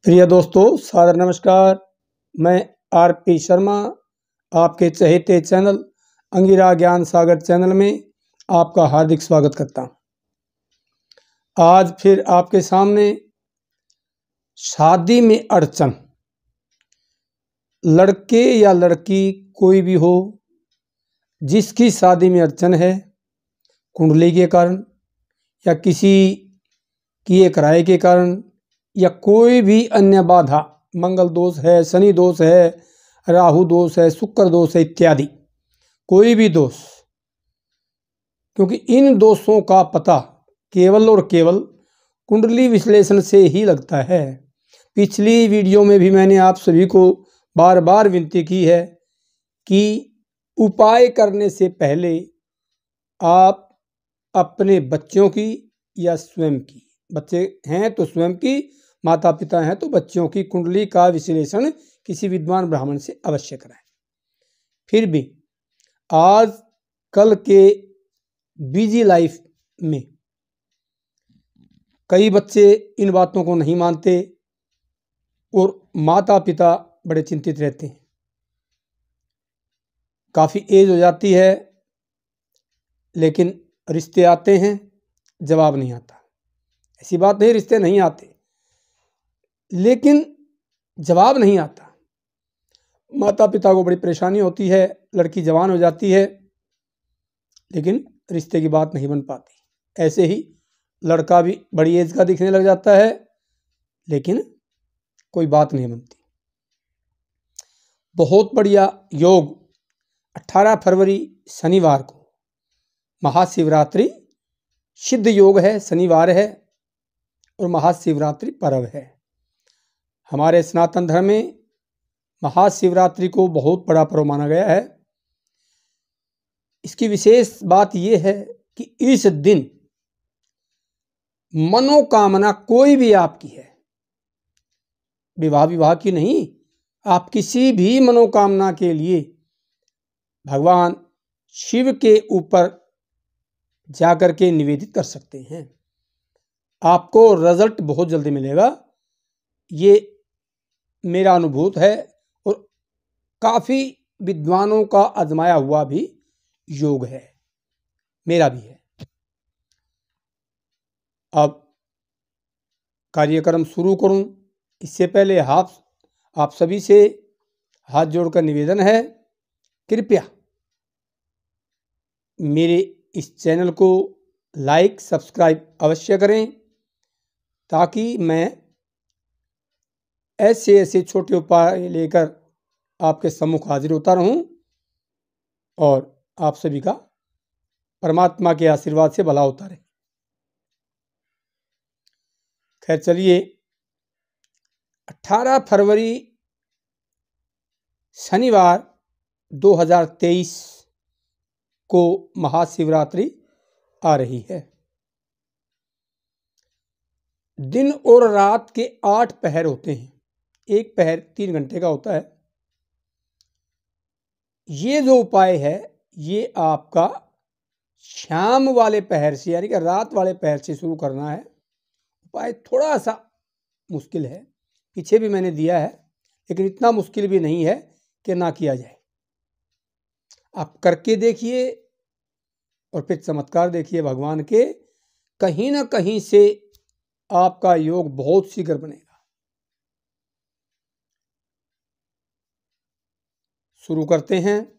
प्रिय दोस्तों, सादर नमस्कार। मैं आर.पी. शर्मा आपके चहेते चैनल अंगिरा ज्ञान सागर चैनल में आपका हार्दिक स्वागत करता हूँ। आज फिर आपके सामने शादी में अड़चन, लड़के या लड़की कोई भी हो, जिसकी शादी में अड़चन है कुंडली के कारण या किसी किए कराए के कारण या कोई भी अन्य बाधा, मंगल दोष है, शनि दोष है, राहु दोष है, शुक्र दोष है इत्यादि, कोई भी दोष, क्योंकि इन दोषों का पता केवल और केवल कुंडली विश्लेषण से ही लगता है। पिछली वीडियो में भी मैंने आप सभी को बार बार विनती की है कि उपाय करने से पहले आप अपने बच्चों की या स्वयं की, बच्चे हैं तो स्वयं की, माता पिता हैं तो बच्चों की कुंडली का विश्लेषण किसी विद्वान ब्राह्मण से अवश्य कराएं। फिर भी आज कल के बिजी लाइफ में कई बच्चे इन बातों को नहीं मानते और माता पिता बड़े चिंतित रहते हैं। काफ़ी एज हो जाती है लेकिन रिश्ते आते हैं, जवाब नहीं आता। ऐसी बात नहीं रिश्ते नहीं आते, लेकिन जवाब नहीं आता। माता पिता को बड़ी परेशानी होती है, लड़की जवान हो जाती है लेकिन रिश्ते की बात नहीं बन पाती। ऐसे ही लड़का भी बड़ी एज का दिखने लग जाता है लेकिन कोई बात नहीं बनती। बहुत बढ़िया योग 18 फरवरी शनिवार को महाशिवरात्रि सिद्ध योग है, शनिवार है और महाशिवरात्रि पर्व है। हमारे सनातन धर्म में महाशिवरात्रि को बहुत बड़ा पर्व माना गया है। इसकी विशेष बात यह है कि इस दिन मनोकामना कोई भी आपकी है, विवाह की नहीं, आप किसी भी मनोकामना के लिए भगवान शिव के ऊपर जाकर के निवेदित कर सकते हैं। आपको रिजल्ट बहुत जल्दी मिलेगा, ये मेरा अनुभूत है और काफ़ी विद्वानों का आजमाया हुआ भी योग है, मेरा भी है। अब कार्यक्रम शुरू करूं इससे पहले आप सभी से हाथ जोड़कर निवेदन है, कृपया मेरे इस चैनल को लाइक सब्सक्राइब अवश्य करें ताकि मैं ऐसे छोटे उपाय लेकर आपके सम्मुख हाजिर होता रहूं और आप सभी का परमात्मा के आशीर्वाद से भला होता रहे। खैर चलिए, 18 फरवरी शनिवार 2023 को महाशिवरात्रि आ रही है। दिन और रात के 8 पहर होते हैं, एक पहर 3 घंटे का होता है। ये जो उपाय है ये आपका शाम वाले पहर से यानी कि रात वाले पहर से शुरू करना है। उपाय थोड़ा सा मुश्किल है, पीछे भी मैंने दिया है, लेकिन इतना मुश्किल भी नहीं है कि ना किया जाए। आप करके देखिए और फिर चमत्कार देखिए भगवान के। कहीं ना कहीं से आपका योग बहुत शीघ्र बनेगा। शुरू करते हैं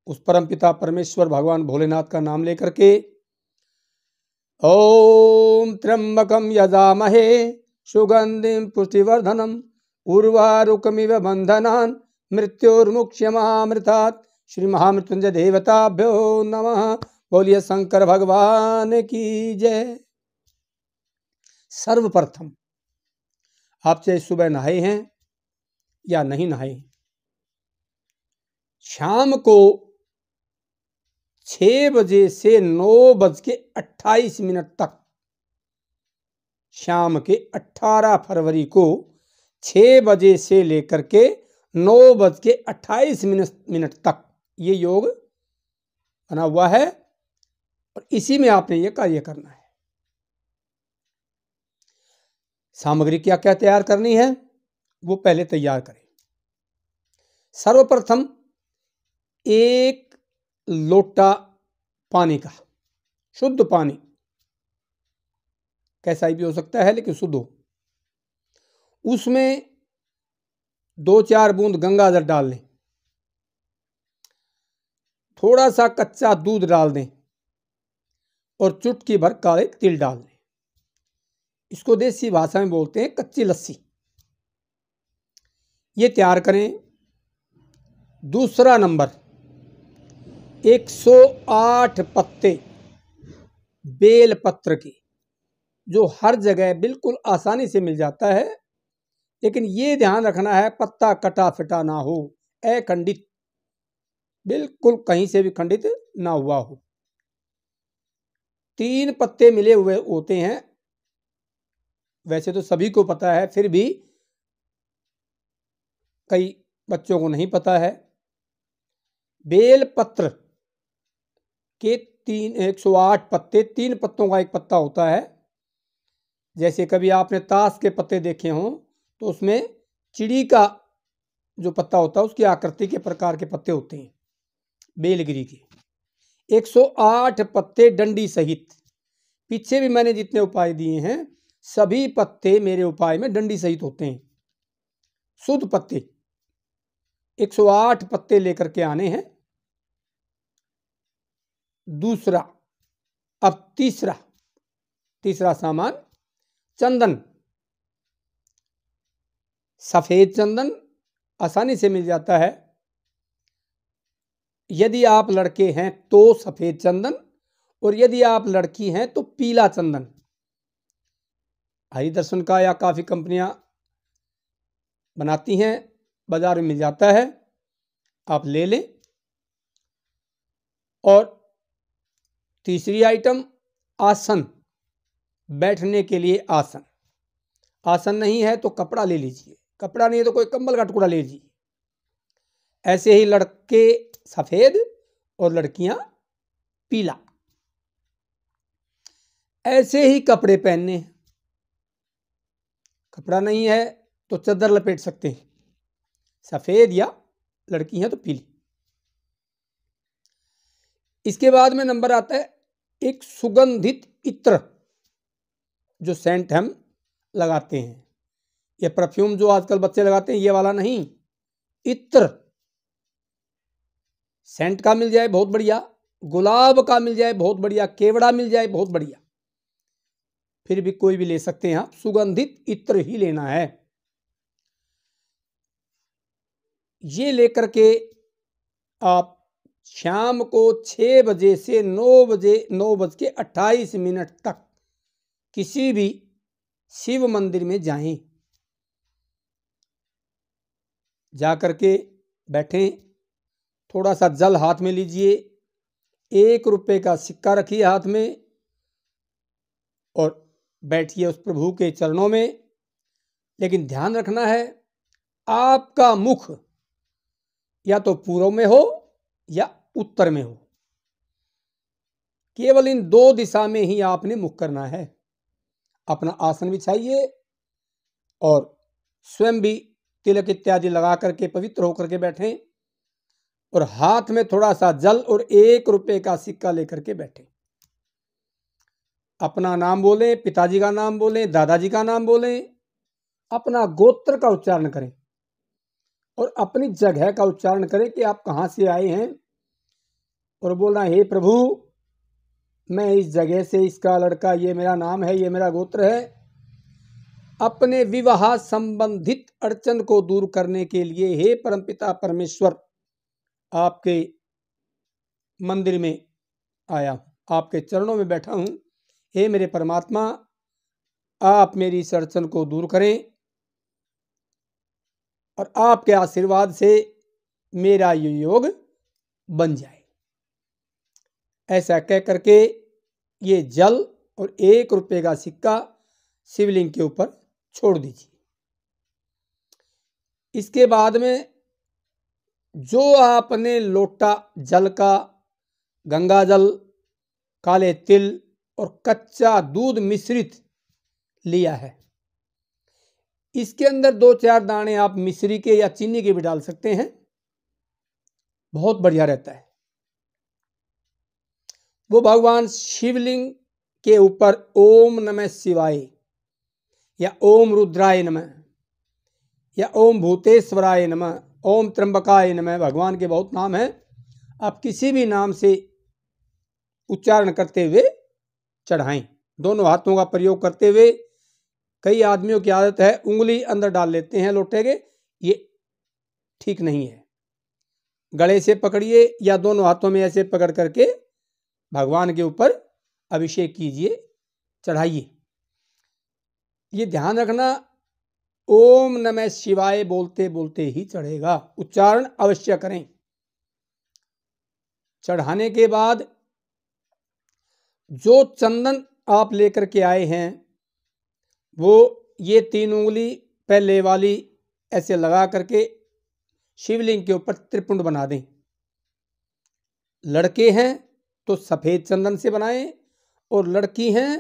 उस परमपिता परमेश्वर भगवान भोलेनाथ का नाम लेकर के। ओम त्र्यंबकम यजामहे सुगंधिम पुष्टिवर्धनम उर्वारुकमिव बंधनान् मृत्योर्मुक्ष्यमामृतात्। श्री महामृत्युंजय देवताभ्यो नमः। बोलिए शंकर भगवान की जय। सर्वप्रथम आप चाहे सुबह नहाए हैं या नहीं नहाए, शाम को 6 बजे से 9:28 तक, शाम के 18 फरवरी को 6 बजे से लेकर के 9:28 तक ये योग बना हुआ है और इसी में आपने ये कार्य करना है। सामग्री क्या क्या तैयार करनी है वो पहले तैयार करें। सर्वप्रथम 1 लोटा पानी का, शुद्ध पानी, कैसा भी हो सकता है लेकिन शुद्ध हो, उसमें 2-4 बूंद गंगाजल डाल लें, थोड़ा सा कच्चा दूध डाल दें और चुटकी भर काले तिल डाल दें। इसको देसी भाषा में बोलते हैं कच्ची लस्सी। ये तैयार करें। दूसरा नंबर, 108 पत्ते बेल पत्र के, जो हर जगह बिल्कुल आसानी से मिल जाता है, लेकिन ये ध्यान रखना है पत्ता कटा फिटा ना हो, अखंडित, बिल्कुल कहीं से भी खंडित ना हुआ हो। 3 पत्ते मिले हुए होते हैं, वैसे तो सभी को पता है, फिर भी कई बच्चों को नहीं पता है। बेल पत्र के 108 पत्ते, 3 पत्तों का एक पत्ता होता है। जैसे कभी आपने ताश के पत्ते देखे हों तो उसमें चिड़ी का जो पत्ता होता है उसकी आकृति के प्रकार के पत्ते होते हैं, बेलगिरी के। 108 पत्ते डंडी सहित, पीछे भी मैंने जितने उपाय दिए हैं सभी पत्ते मेरे उपाय में डंडी सहित होते हैं, शुद्ध पत्ते। 108 पत्ते लेकर के आने हैं। दूसरा, अब तीसरा सामान, चंदन, सफेद चंदन आसानी से मिल जाता है। यदि आप लड़के हैं तो सफेद चंदन, और यदि आप लड़की हैं तो पीला चंदन। हरिदर्शन का या काफी कंपनियां बनाती हैं, बाजार में मिल जाता है, आप ले लें। और तीसरी आइटम, आसन, बैठने के लिए आसन। आसन नहीं है तो कपड़ा ले लीजिए, कपड़ा नहीं है तो कोई कंबल का टुकड़ा ले लीजिए। ऐसे ही लड़के सफेद और लड़कियां पीला। ऐसे ही कपड़े पहनने हैं, कपड़ा नहीं है तो चादर लपेट सकते हैं, सफेद या लड़की हैं तो पीली। इसके बाद में नंबर आता है एक सुगंधित इत्र, जो सेंट हम लगाते हैं। ये परफ्यूम जो आजकल बच्चे लगाते हैं ये वाला नहीं, इत्र। सेंट का मिल जाए बहुत बढ़िया, गुलाब का मिल जाए बहुत बढ़िया, केवड़ा मिल जाए बहुत बढ़िया, फिर भी कोई भी ले सकते हैं आप, सुगंधित इत्र ही लेना है। ये लेकर के आप शाम को 6 बजे से 9:28 तक किसी भी शिव मंदिर में जाएं, जाकर के बैठें, थोड़ा सा जल हाथ में लीजिए, 1 रुपए का सिक्का रखिए हाथ में और बैठिए उस प्रभु के चरणों में। लेकिन ध्यान रखना है आपका मुख या तो पूर्व में हो या उत्तर में हो, केवल इन 2 दिशा में ही आपने मुख करना है। अपना आसन बिछाइए और स्वयं भी तिलक इत्यादि लगा करके पवित्र होकर के बैठें, और हाथ में थोड़ा सा जल और 1 रुपए का सिक्का लेकर के बैठें। अपना नाम बोलें, पिताजी का नाम बोलें, दादाजी का नाम बोलें, अपना गोत्र का उच्चारण करें और अपनी जगह का उच्चारण करें कि आप कहां से आए हैं, और बोलना, हे प्रभु मैं इस जगह से, इसका लड़का, ये मेरा नाम है, ये मेरा गोत्र है। अपने विवाह संबंधित अड़चन को दूर करने के लिए हे परमपिता परमेश्वर आपके मंदिर में आया हूं, आपके चरणों में बैठा हूं। हे मेरे परमात्मा, आप मेरी इस अड़चन को दूर करें और आपके आशीर्वाद से मेरा ये योग बन जाए। ऐसा कह करके ये जल और 1 रुपए का सिक्का शिवलिंग के ऊपर छोड़ दीजिए। इसके बाद में जो आपने लोटा जल का, गंगा जल, काले तिल और कच्चा दूध मिश्रित लिया है, इसके अंदर 2-4 दाने आप मिश्री के या चीनी के भी डाल सकते हैं, बहुत बढ़िया रहता है। वो भगवान शिवलिंग के ऊपर ओम नमः शिवाय या ओम रुद्राय नमः या ओम भूतेश्वराय नमः, ओम त्र्यंबकाय नमः, भगवान के बहुत नाम हैं। आप किसी भी नाम से उच्चारण करते हुए चढ़ाएं। दोनों हाथों का प्रयोग करते हुए। कई आदमियों की आदत है उंगली अंदर डाल लेते हैं लोटे के, ये ठीक नहीं है। गले से पकड़िए या दोनों हाथों में ऐसे पकड़ करके भगवान के ऊपर अभिषेक कीजिए, चढ़ाइए। ये ध्यान रखना, ओम नमः शिवाय बोलते बोलते ही चढ़ेगा, उच्चारण अवश्य करें। चढ़ाने के बाद जो चंदन आप लेकर के आए हैं वो ये 3 उंगली पहले वाली ऐसे लगा करके शिवलिंग के ऊपर त्रिपुंड बना दें। लड़के हैं तो सफेद चंदन से बनाएं और लड़की हैं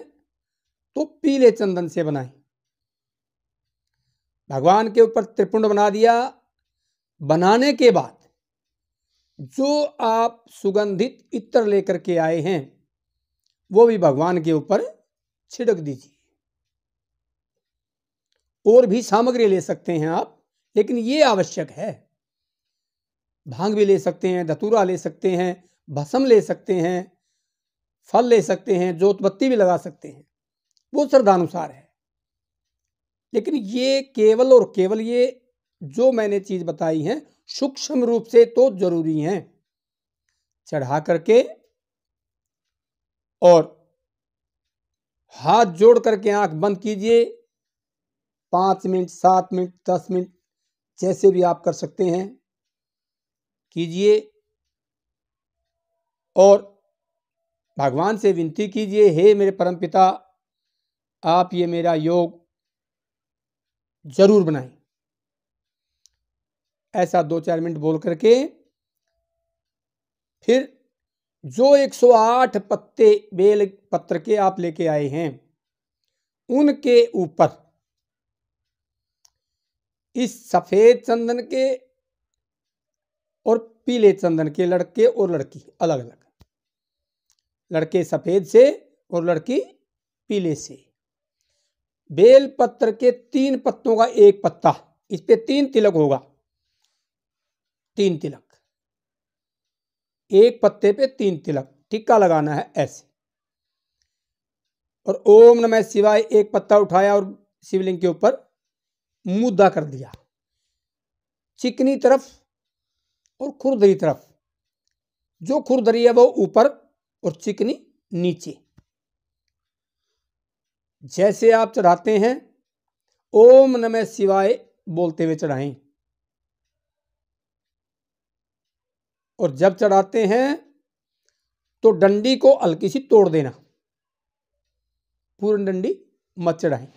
तो पीले चंदन से बनाएं। भगवान के ऊपर त्रिपुंड बना दिया। बनाने के बाद जो आप सुगंधित इत्र लेकर के आए हैं वो भी भगवान के ऊपर छिड़क दीजिए। और भी सामग्री ले सकते हैं आप, लेकिन ये आवश्यक है। भांग भी ले सकते हैं, धतूरा ले सकते हैं, भस्म ले सकते हैं, फल ले सकते हैं, जोतबत्ती भी लगा सकते हैं, वो श्रद्धानुसार है। लेकिन ये केवल और केवल ये जो मैंने चीज बताई हैं सूक्ष्म रूप से तो जरूरी हैं। चढ़ा करके और हाथ जोड़ करके आंख बंद कीजिए। 5 मिनट, 7 मिनट, 10 मिनट जैसे भी आप कर सकते हैं कीजिए और भगवान से विनती कीजिए, हे मेरे परमपिता, आप ये मेरा योग जरूर बनाएं। ऐसा 2-4 मिनट बोल करके फिर जो 108 पत्ते बेल पत्र के आप लेके आए हैं उनके ऊपर इस सफेद चंदन के और पीले चंदन के, लड़के और लड़की अलग अलग, लड़के सफेद से और लड़की पीले से, बेल पत्र के 3 पत्तों का एक पत्ता, इस पे 3 तिलक होगा, 3 तिलक, एक पत्ते पे 3 तिलक, टिक्का लगाना है ऐसे। और ओम नमः शिवाय एक पत्ता उठाया और शिवलिंग के ऊपर मुद्दा कर दिया, चिकनी तरफ और खुरदरी तरफ। जो खुरदरी है वो ऊपर और चिकनी नीचे। जैसे आप चढ़ाते हैं ओम नमः शिवाय बोलते हुए चढ़ाएं। और जब चढ़ाते हैं तो डंडी को हल्की सी तोड़ देना, पूर्ण डंडी मत चढ़ाएं।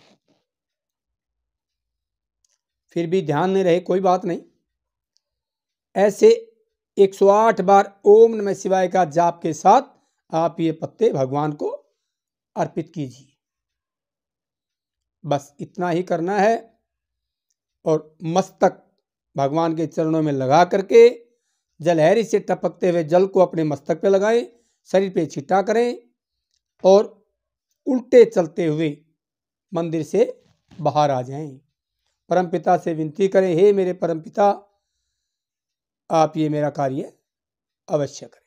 फिर भी ध्यान नहीं रहे कोई बात नहीं, ऐसे 108 बार ओम नमः शिवाय का जाप के साथ आप ये पत्ते भगवान को अर्पित कीजिए। बस इतना ही करना है और मस्तक भगवान के चरणों में लगा करके जलहरी से टपकते हुए जल को अपने मस्तक पे लगाएं, शरीर पे छिटा करें और उल्टे चलते हुए मंदिर से बाहर आ जाएं। परमपिता से विनती करें, हे मेरे परमपिता, आप ये मेरा कार्य अवश्य करें।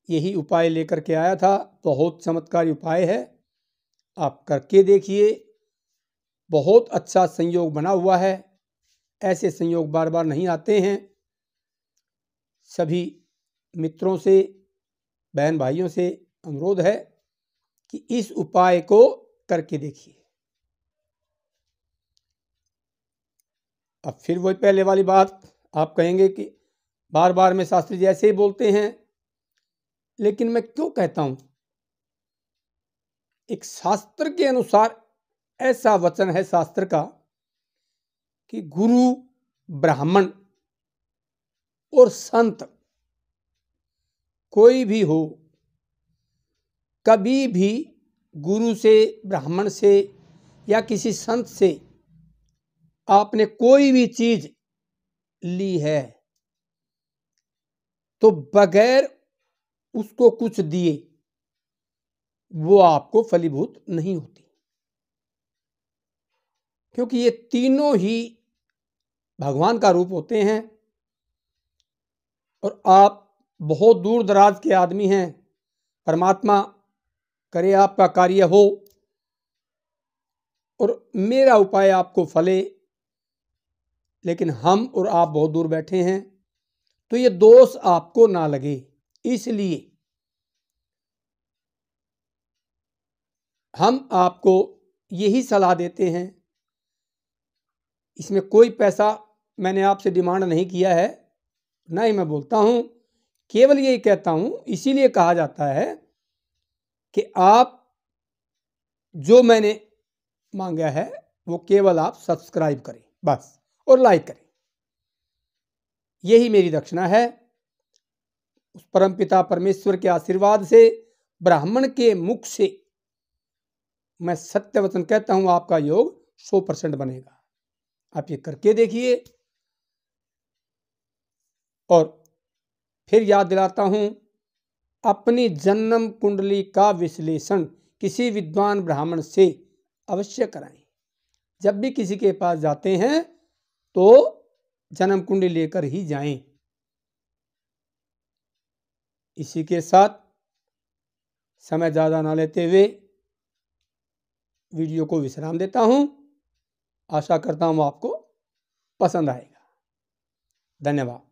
यही उपाय लेकर के आया था, बहुत चमत्कारी उपाय है, आप करके देखिए। बहुत अच्छा संयोग बना हुआ है, ऐसे संयोग बार बार नहीं आते हैं। सभी मित्रों से, बहन भाइयों से अनुरोध है कि इस उपाय को करके देखिए। अब फिर वही पहले वाली बात, आप कहेंगे कि बार बार में शास्त्री जी ऐसे ही बोलते हैं, लेकिन मैं क्यों कहता हूं? एक शास्त्र के अनुसार ऐसा वचन है शास्त्र का कि गुरु, ब्राह्मण और संत कोई भी हो, कभी भी गुरु से, ब्राह्मण से या किसी संत से आपने कोई भी चीज ली है तो बगैर उसको कुछ दिए वो आपको फलीभूत नहीं होती, क्योंकि ये तीनों ही भगवान का रूप होते हैं। और आप बहुत दूर दराज के आदमी हैं, परमात्मा करे आपका कार्य हो और मेरा उपाय आपको फले, लेकिन हम और आप बहुत दूर बैठे हैं, तो ये दोष आपको ना लगे। इसलिए हम आपको यही सलाह देते हैं। इसमें कोई पैसा मैंने आपसे डिमांड नहीं किया है, ना ही मैं बोलता हूं, केवल यही कहता हूं। इसीलिए कहा जाता है कि आप जो मैंने मांगा है वो केवल आप सब्सक्राइब करें बस, और लाइक करें। यही मेरी दक्षिणा है। उस परमपिता परमेश्वर के आशीर्वाद से, ब्राह्मण के मुख से मैं सत्य वचन कहता हूं, आपका योग 100% बनेगा। आप ये करके देखिए। और फिर याद दिलाता हूं, अपनी जन्म कुंडली का विश्लेषण किसी विद्वान ब्राह्मण से अवश्य कराएं। जब भी किसी के पास जाते हैं तो जन्म कुंडली लेकर ही जाएं। इसी के साथ समय ज़्यादा ना लेते हुए वीडियो को विश्राम देता हूं। आशा करता हूं आपको पसंद आएगा। धन्यवाद।